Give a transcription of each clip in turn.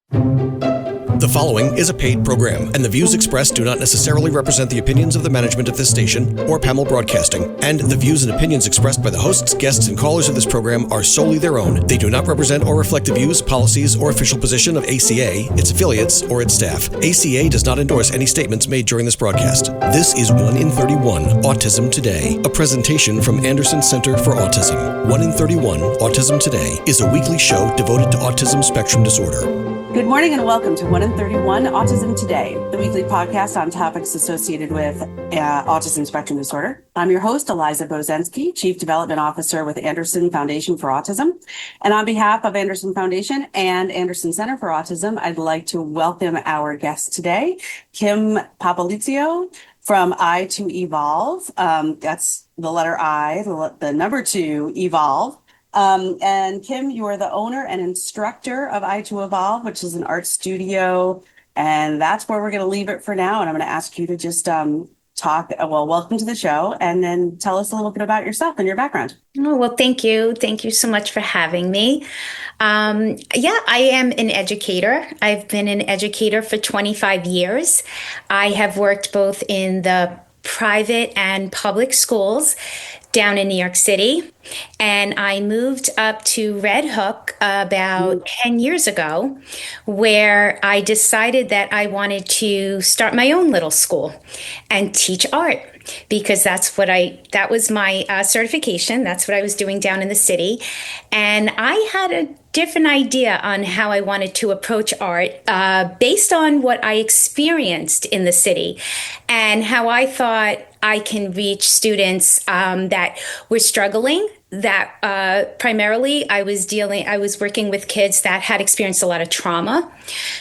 The following is a paid program, and the views expressed do not necessarily represent the opinions of the management of this station or Pamel Broadcasting, and the views and opinions expressed by the hosts, guests, and callers of this program are solely their own. They do not represent or reflect the views, policies, or official position of ACA, its affiliates, or its staff. ACA does not endorse any statements made during this broadcast. This is 1 in 31 Autism Today, a presentation from Anderson Center for Autism. 1 in 31 Autism Today is a weekly show devoted to autism spectrum disorder. Good morning and welcome to 1 in 31 Autism Today, the weekly podcast on topics associated with autism spectrum disorder. I'm your host, Eliza Bozensky, Chief Development Officer with Anderson Foundation for Autism. And on behalf of Anderson Foundation and Anderson Center for Autism, I'd like to welcome our guest today, Kim Popolizio from i2Evolve. That's the letter I, the number 2, Evolve. And Kim, you are the owner and instructor of i2Evolve, which is an art studio. And that's where we're going to leave it for now. And I'm going to ask you to just welcome to the show, and then tell us a little bit about yourself and your background. Oh, well, thank you. Thank you so much for having me. I am an educator. I've been an educator for 25 years. I have worked both in the private and public schools down in New York City. And I moved up to Red Hook about 10 years ago, where I decided that I wanted to start my own little school and teach art, because that was my certification. That's what I was doing down in the city. And I had a different idea on how I wanted to approach art based on what I experienced in the city and how I thought I can reach students that were struggling. That primarily I was working with kids that had experienced a lot of trauma.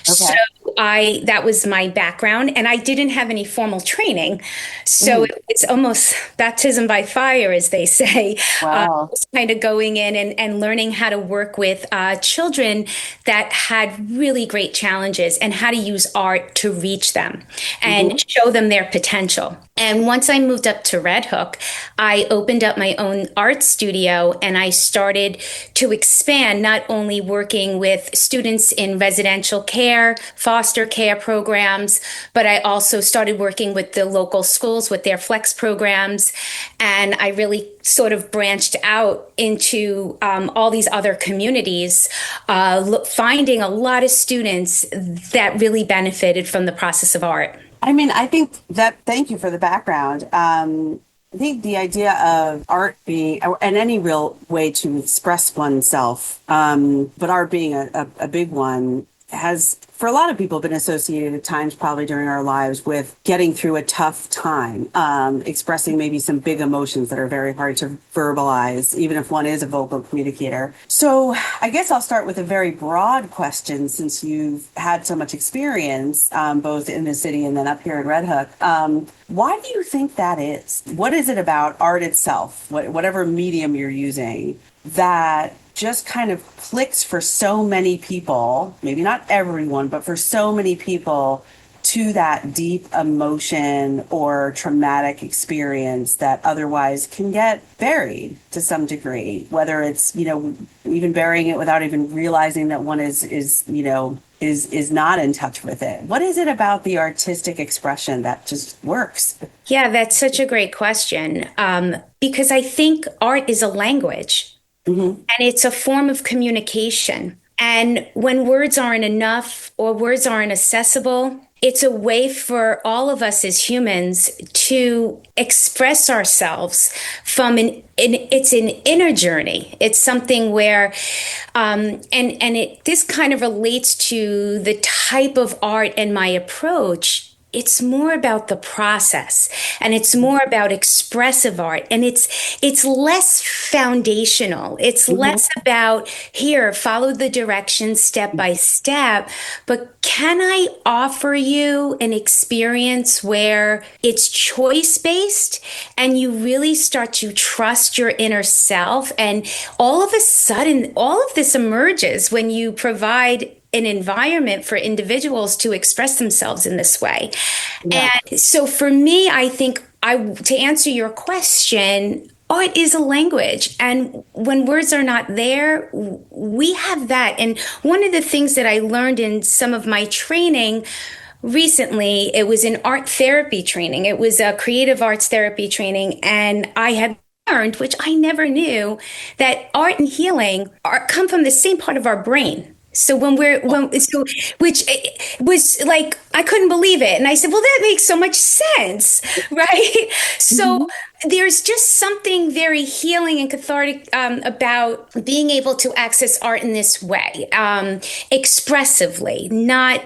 Okay. So that was my background, and I didn't have any formal training. So it's almost baptism by fire, as they say. Wow. Kind of going in and learning how to work with children that had really great challenges and how to use art to reach them and show them their potential. And once I moved up to Red Hook, I opened up my own art studio, and I started to expand, not only working with students in residential care, foster care programs, but I also started working with the local schools with their flex programs. And I really sort of branched out into all these other communities, finding a lot of students that really benefited from the process of art. I mean, I think that, thank you for the background. I think the idea of art being, and any real way to express oneself, but art being a big one, has, for a lot of people, been associated at times probably during our lives with getting through a tough time, expressing maybe some big emotions that are very hard to verbalize, even if one is a vocal communicator. So I guess I'll start with a very broad question, since you've had so much experience, both in the city and then up here in Red Hook. Why do you think that is? What is it about art itself, whatever medium you're using, that just kind of clicks for so many people, maybe not everyone, but for so many people, to that deep emotion or traumatic experience that otherwise can get buried to some degree, whether it's, even burying it without even realizing that one is not in touch with it. What is it about the artistic expression that just works? Yeah, that's such a great question, because I think art is a language. And it's a form of communication. And when words aren't enough or words aren't accessible, it's a way for all of us as humans to express ourselves it's an inner journey. It's something where, this kind of relates to the type of art and my approach. It's more about the process, and it's more about expressive art, and it's less foundational. It's less about, here, follow the directions step by step, but can I offer you an experience where it's choice-based and you really start to trust your inner self? And all of a sudden, all of this emerges when you provide an environment for individuals to express themselves in this way. Yeah. And so for me, I think to answer your question, art is a language. And when words are not there, we have that. And one of the things that I learned in some of my training recently, it was an art therapy training. It was a creative arts therapy training. And I had learned, which I never knew, that art and healing come from the same part of our brain. So which was like, I couldn't believe it. And I said, well, that makes so much sense, right? So there's just something very healing and cathartic about being able to access art in this way, expressively, not,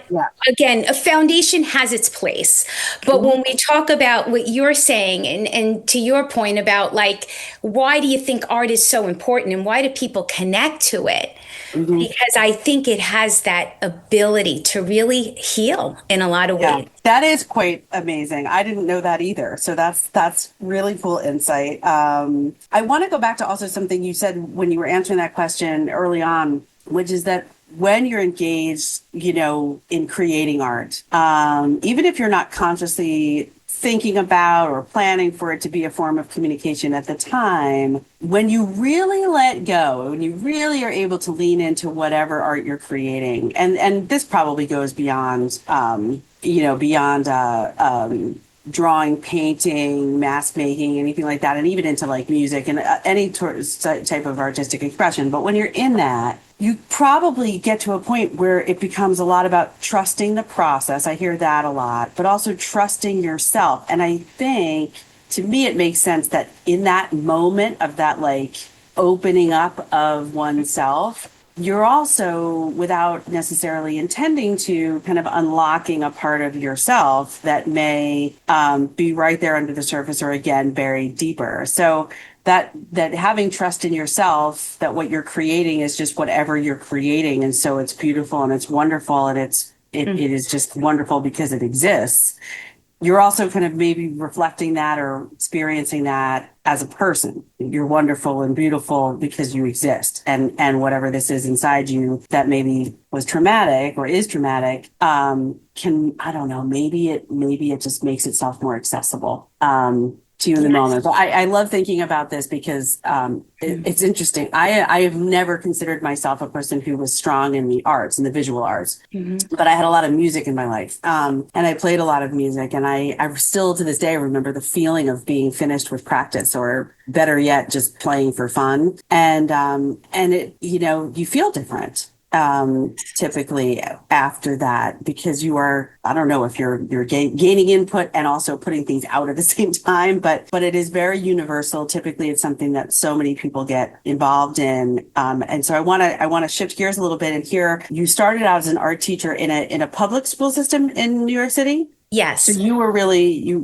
again, a foundation has its place. But when we talk about what you're saying, and to your point about like, why do you think art is so important and why do people connect to it? Because I think it has that ability to really heal in a lot of ways. That is quite amazing. I didn't know that either. So that's really cool insight. I want to go back to also something you said when you were answering that question early on, which is that when you're engaged, in creating art, even if you're not consciously thinking about or planning for it to be a form of communication at the time, when you really let go, when you really are able to lean into whatever art you're creating, and this probably goes beyond, drawing, painting, mask making, anything like that, and even into like music and any type of artistic expression. But when you're in that, you probably get to a point where it becomes a lot about trusting the process. I hear that a lot, but also trusting yourself. And I think, to me, it makes sense that in that moment of that like opening up of oneself, you're also, without necessarily intending to, kind of unlocking a part of yourself that may be right there under the surface or, again, buried deeper. So that having trust in yourself, that what you're creating is just whatever you're creating. And so it's beautiful and it's wonderful and it is just wonderful because it exists. You're also kind of maybe reflecting that or experiencing that as a person. You're wonderful and beautiful because you exist. And whatever this is inside you that maybe was traumatic or is traumatic, I don't know, maybe it just makes itself more accessible to you in the moment. But I love thinking about this because it's interesting. I have never considered myself a person who was strong in the arts, in the visual arts, but I had a lot of music in my life. And I played a lot of music, and I still to this day remember the feeling of being finished with practice, or better yet, just playing for fun. And it, you feel different typically after that, because you are, I don't know if you're gaining input and also putting things out at the same time, but it is very universal. Typically it's something that so many people get involved in. And so I want to shift gears a little bit and hear, you started out as an art teacher in a public school system in New York City. Yes. So you were really, you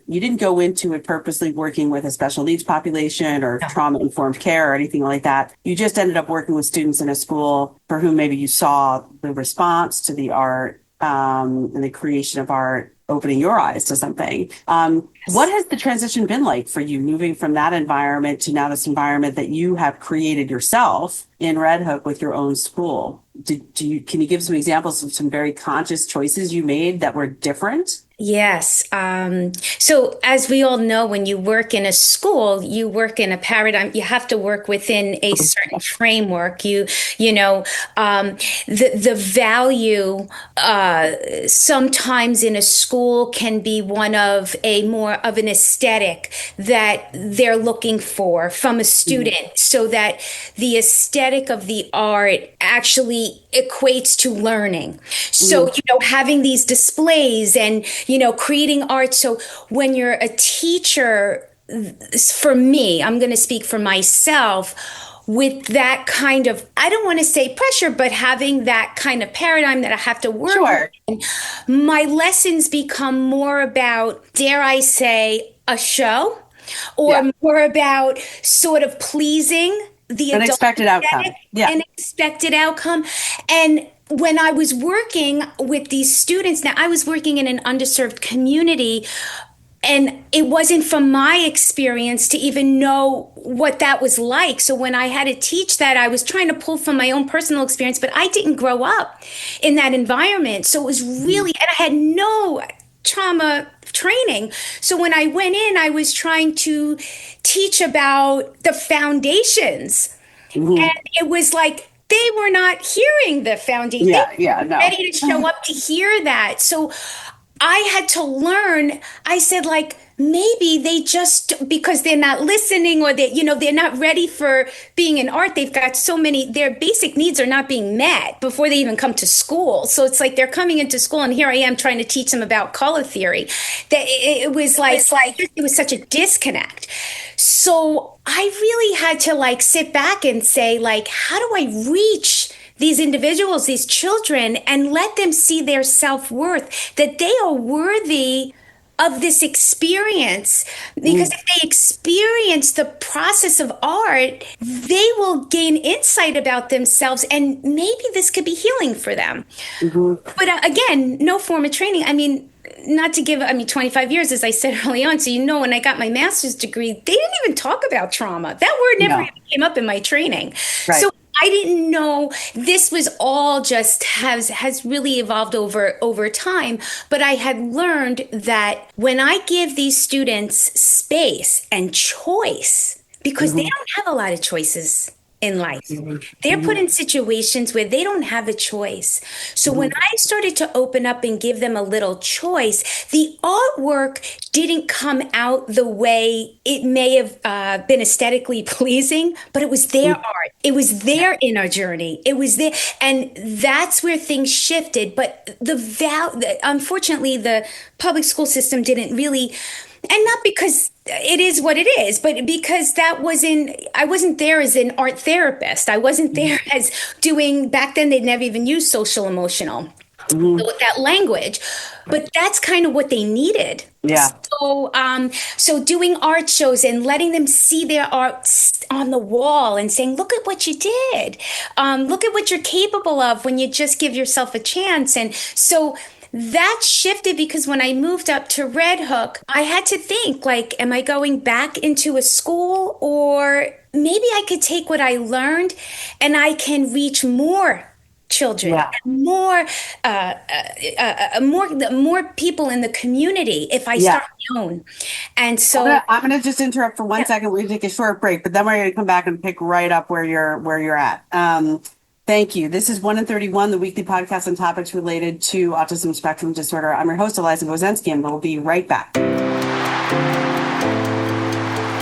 didn't go into it purposely working with a special needs population or trauma-informed care or anything like that. You just ended up working with students in a school for whom maybe you saw the response to the art and the creation of art opening your eyes to something. What has the transition been like for you, moving from that environment to now this environment that you have created yourself in Red Hook with your own school? Can you give some examples of some very conscious choices you made that were different? Yes. So as we all know, when you work in a school, you work in a paradigm, you have to work within a certain framework. The value, sometimes in a school can be one of a more of an aesthetic that they're looking for from a student, so that the aesthetic of the art actually equates to learning. So, having these displays and, creating art. So when you're a teacher, for me, I'm going to speak for myself, with that kind of, I don't want to say pressure, but having that kind of paradigm that I have to work with, my lessons become more about, dare I say, a show, or more about sort of pleasing the an expected outcome. An expected outcome. And when I was working with these students, now I was working in an underserved community, and it wasn't from my experience to even know what that was like. So when I had to teach that, I was trying to pull from my own personal experience, but I didn't grow up in that environment. So it was really, and I had no trauma training. So when I went in, I was trying to teach about the foundations. And it was like they were not hearing the foundation. Yeah, no. Ready to show up to hear that. So I had to learn. I said, like, maybe they just, because they're not listening, or they're not ready for being in art. They've got so many, their basic needs are not being met before they even come to school. So it's like they're coming into school, and here I am trying to teach them about color theory. That it was like it was such a disconnect. So I really had to like sit back and say, like, how do I reach these individuals, these children, and let them see their self-worth, that they are worthy of this experience? Because if they experience the process of art, they will gain insight about themselves, and maybe this could be healing for them. But again, no form of training. I mean, not to give, 25 years, as I said early on. So, when I got my master's degree, they didn't even talk about trauma. That word never even came up in my training. Right. So I didn't know this was all just has really evolved over time. But I had learned that when I give these students space and choice, because they don't have a lot of choices in life. They're put in situations where they don't have a choice. So when I started to open up and give them a little choice, the artwork didn't come out the way it may have been aesthetically pleasing, but it was their art. It was their inner journey. It was there. And that's where things shifted. But unfortunately, the public school system didn't really, and not because it is what it is, but because I wasn't there as an art therapist. I wasn't there as back then they'd never even used social emotional with that language, but that's kind of what they needed. Yeah. So doing art shows and letting them see their art on the wall and saying, look at what you did. Look at what you're capable of when you just give yourself a chance. And so that shifted, because when I moved up to Red Hook, I had to think, like, am I going back into a school, or maybe I could take what I learned and I can reach more children, more people in the community if I start my own. And so I'm going to just interrupt for 1 second. We're going to take a short break, but then we're going to come back and pick right up where you're at. Thank you. This is 1 in 31, the weekly podcast on topics related to autism spectrum disorder. I'm your host, Eliza Bozensky, and we'll be right back.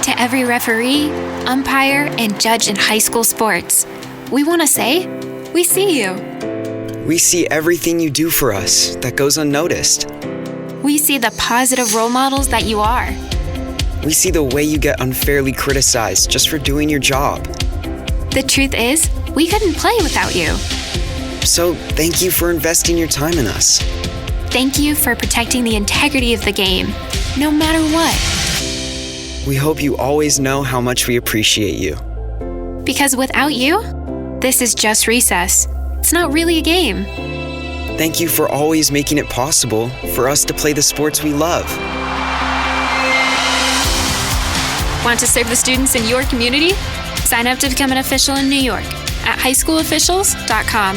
To every referee, umpire, and judge in high school sports, we want to say, we see you. We see everything you do for us that goes unnoticed. We see the positive role models that you are. We see the way you get unfairly criticized just for doing your job. The truth is, we couldn't play without you. So thank you for investing your time in us. Thank you for protecting the integrity of the game, no matter what. We hope you always know how much we appreciate you. Because without you, this is just recess. It's not really a game. Thank you for always making it possible for us to play the sports we love. Want to serve the students in your community? Sign up to become an official in New York at highschoolofficials.com.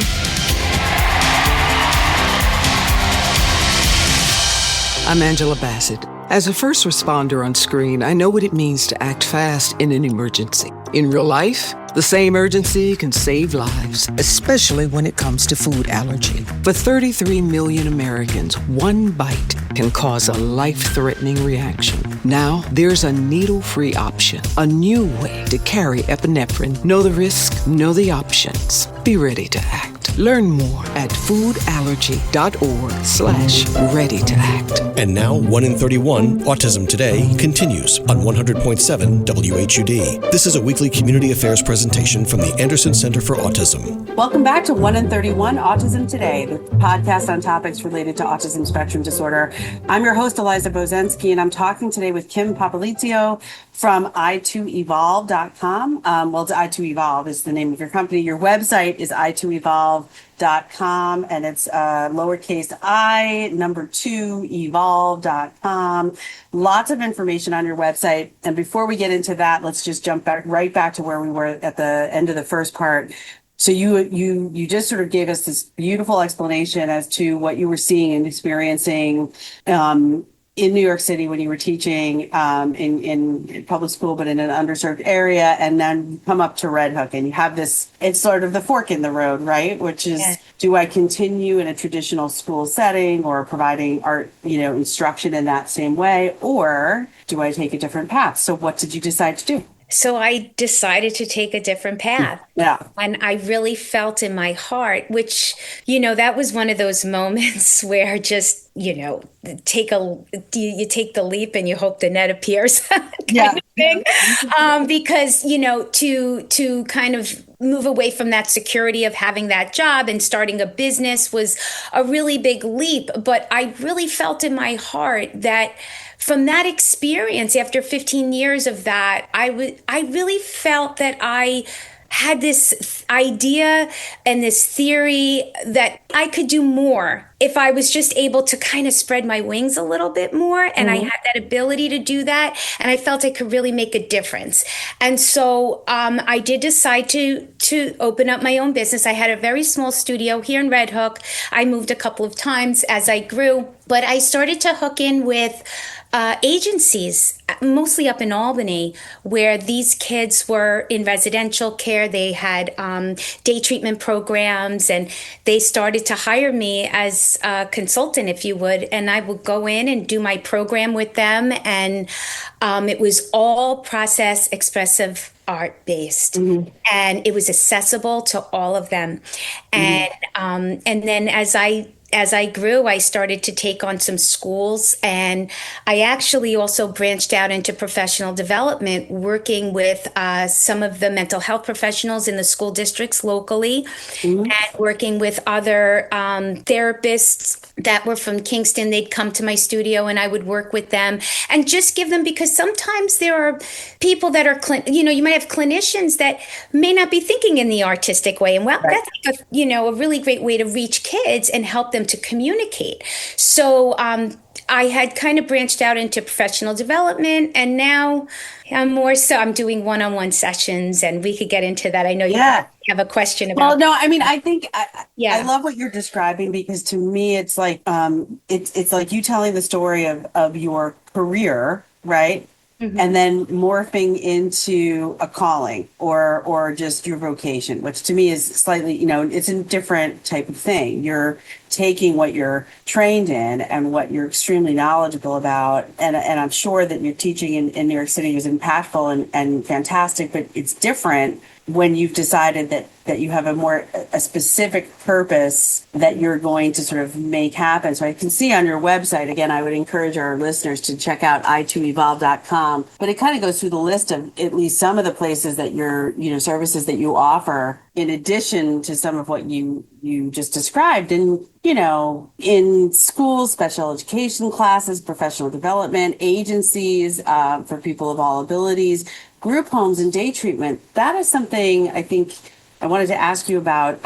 I'm Angela Bassett. As a first responder on screen, I know what it means to act fast in an emergency. In real life, the same urgency can save lives, especially when it comes to food allergy. For 33 million Americans, one bite can cause a life-threatening reaction. Now, there's a needle-free option, a new way to carry epinephrine. Know the risk, know the options. Be ready to act. Learn more at foodallergy.org/ready to act. And now, 1 in 31, Autism Today, continues on 100.7 WHUD. This is a weekly community affairs presentation from the Anderson Center for Autism. Welcome back to 1 in 31, Autism Today, the podcast on topics related to autism spectrum disorder. I'm your host, Eliza Bozensky, and I'm talking today with Kim Popolizio from i2Evolve.com. i2Evolve is the name of your company. Your website is i2Evolve.com, and it's lowercase I, number 2, evolve.com. Lots of information on your website. And before we get into that, let's just jump right back to where we were at the end of the first part. So you just sort of gave us this beautiful explanation as to what you were seeing and experiencing in New York City when you were teaching in public school, but in an underserved area, and then come up to Red Hook, and you have this, it's sort of the fork in the road, right? Which is, do I continue in a traditional school setting or providing art, instruction in that same way, or do I take a different path? So what did you decide to do? So I decided to take a different path. Yeah. And I really felt in my heart, which, that was one of those moments where just, you take the leap and you hope the net appears kind of thing. Because, to kind of move away from that security of having that job and starting a business was a really big leap. But I really felt in my heart that from that experience, after 15 years of that, I really felt that I had this idea and this theory that I could do more if I was just able to kind of spread my wings a little bit more. And I had that ability to do that. And I felt I could really make a difference. And so I did decide to open up my own business. I had a very small studio here in Red Hook. I moved a couple of times as I grew, but I started to hook in with agencies, mostly up in Albany, where these kids were in residential care. They had day treatment programs, and they started to hire me as a consultant, if you would. And I would go in and do my program with them. And it was all process expressive art based, and it was accessible to all of them. And then as I grew, I started to take on some schools, and I actually also branched out into professional development, working with some of the mental health professionals in the school districts locally, and working with other therapists that were from Kingston. They'd come to my studio and I would work with them and just give them, because sometimes there are people that are, you might have clinicians that may not be thinking in the artistic way. And that's like a really great way to reach kids and help them to communicate. So I had kind of branched out into professional development, and now I'm doing one-on-one sessions, and we could get into that. I know you have a question about. Well, no, I mean, I think I love what you're describing, because to me, it's like it's like you telling the story of your career, right? And then morphing into a calling or just your vocation, which to me is slightly, it's a different type of thing. You're taking what you're trained in and what you're extremely knowledgeable about. And I'm sure that your teaching in New York City was impactful and fantastic, but it's different when you've decided that you have a specific purpose that you're going to sort of make happen. So I can see on your website, again, I would encourage our listeners to check out i2Evolve.com, but it kind of goes through the list of at least some of the places that services that you offer, in addition to some of what you just described in schools, special education classes, professional development, agencies for people of all abilities, group homes, and day treatment. That is something I think I wanted to ask you about.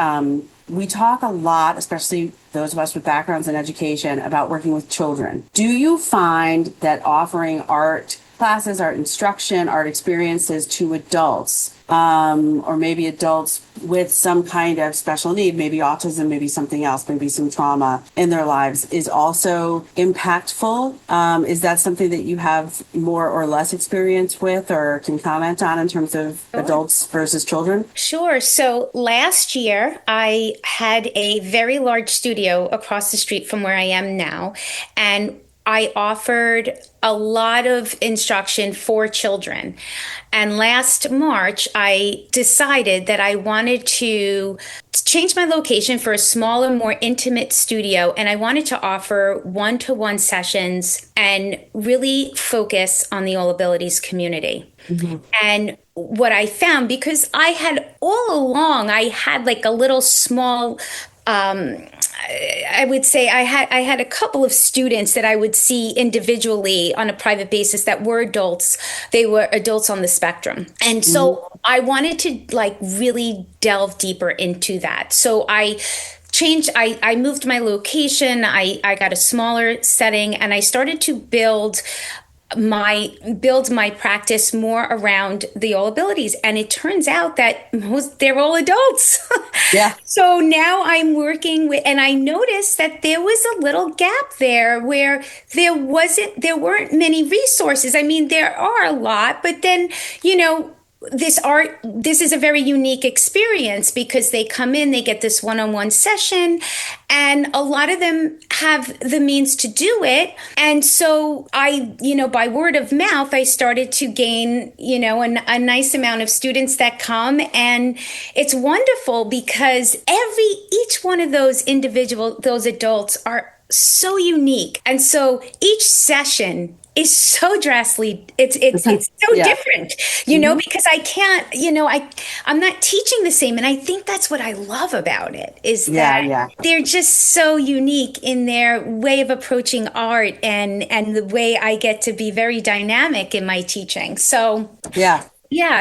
We talk a lot, especially those of us with backgrounds in education, about working with children. Do you find that offering art classes, art instruction, art experiences to adults, or maybe adults with some kind of special need, maybe autism, maybe something else, maybe some trauma in their lives, is also impactful? Is that something that you have more or less experience with or can comment on in terms of adults versus children? Sure. So last year, I had a very large studio across the street from where I am now, and I offered a lot of instruction for children. And last March, I decided that I wanted to change my location for a smaller, more intimate studio. And I wanted to offer one-to-one sessions and really focus on the all abilities community. And what I found, because I had all along, I had like a little small I would say I had a couple of students that I would see individually on a private basis that were adults. They were adults on the spectrum. And so I wanted to really delve deeper into that. So I moved my location. I got a smaller setting, and I started to build my practice more around the all abilities. And it turns out that they're all adults. Yeah. So now I'm working with, and I noticed that there was a little gap there where there weren't many resources. I mean, there are a lot, but then, this is a very unique experience because they come in, they get this one-on-one session, and a lot of them have the means to do it. And so by word of mouth, I started to gain, a nice amount of students that come. And it's wonderful because each one of those adults are so unique. And so each session is so drastically, it's so different, because I can't, I'm not teaching the same. And I think that's what I love about it is that they're just so unique in their way of approaching art and the way I get to be very dynamic in my teaching. So, yeah.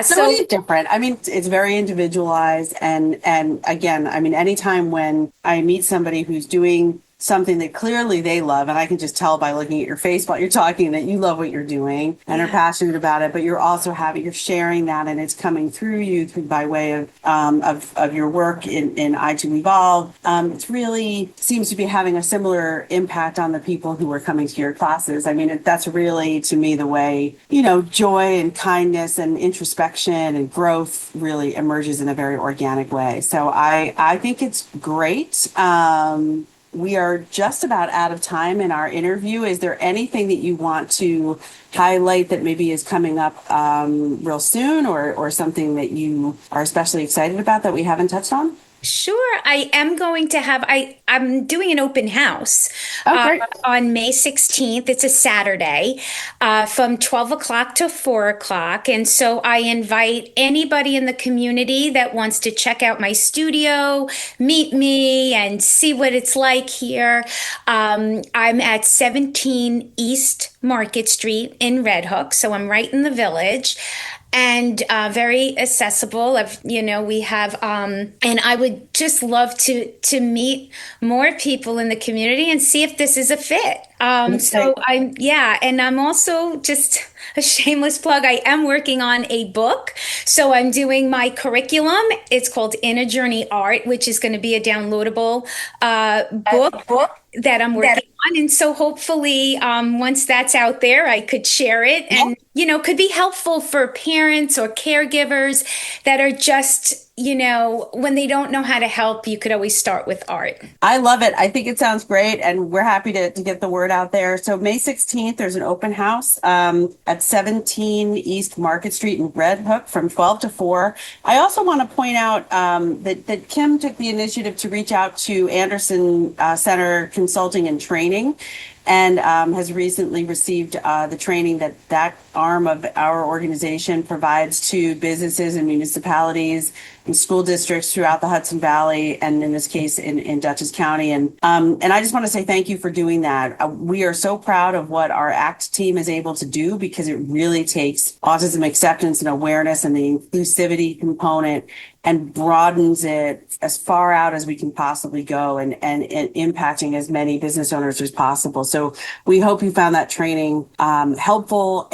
So it's different. I mean, it's very individualized. And again, I mean, anytime when I meet somebody who's doing something that clearly they love, and I can just tell by looking at your face while you're talking that you love what you're doing and are passionate about it, but you're also you're sharing that, and it's coming through you by way of your work in i2Evolve. It really seems to be having a similar impact on the people who are coming to your classes. I mean, that's really, to me, the way, joy and kindness and introspection and growth really emerges in a very organic way. So I think it's great. We are just about out of time in our interview. Is there anything that you want to highlight that maybe is coming up real soon, or something that you are especially excited about that we haven't touched on? Sure. I am going to I'm doing an open house on May 16th. It's a Saturday from 12 o'clock to 4 o'clock. And so I invite anybody in the community that wants to check out my studio, meet me, and see what it's like here. I'm at 17 East Market Street in Red Hook. So I'm right in the Village. And very accessible. We have, and I would just love to meet more people in the community and see if this is a fit. And I'm also just a shameless plug. I am working on a book. So I'm doing my curriculum. It's called Inner Journey Art, which is going to be a downloadable book that I'm working on. And so hopefully once that's out there, I could share it and, could be helpful for parents or caregivers that are just, when they don't know how to help, you could always start with art. I love it. I think it sounds great. And we're happy to get the word out there. So May 16th, there's an open house at 17 East Market Street in Red Hook from 12 to 4. I also want to point out that Kim took the initiative to reach out to Anderson Center Consulting and Training, and has recently received the training that arm of our organization provides to businesses and municipalities and school districts throughout the Hudson Valley, and in this case in Dutchess County. And I just want to say thank you for doing that. We are so proud of what our ACT team is able to do, because it really takes autism acceptance and awareness and the inclusivity component and broadens it as far out as we can possibly go, and impacting as many business owners as possible. So we hope you found that training helpful.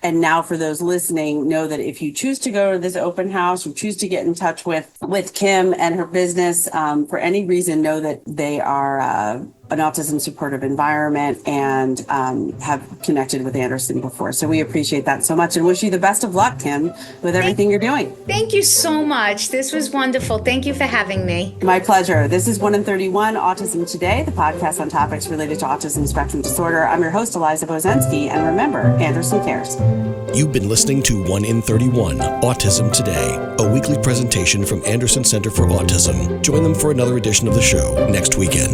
And now for those listening, know that if you choose to go to this open house or choose to get in touch with Kim and her business for any reason, know that they are an Autism Supportive Environment and have connected with Anderson before. So we appreciate that so much and wish you the best of luck, Kim, with everything you're doing. Thank you so much. This was wonderful. Thank you for having me. My pleasure. This is 1 in 31 Autism Today, the podcast on topics related to autism spectrum disorder. I'm your host, Eliza Bozensky, and remember, Anderson cares. You've been listening to 1 in 31 Autism Today, a weekly presentation from Anderson Center for Autism. Join them for another edition of the show next weekend.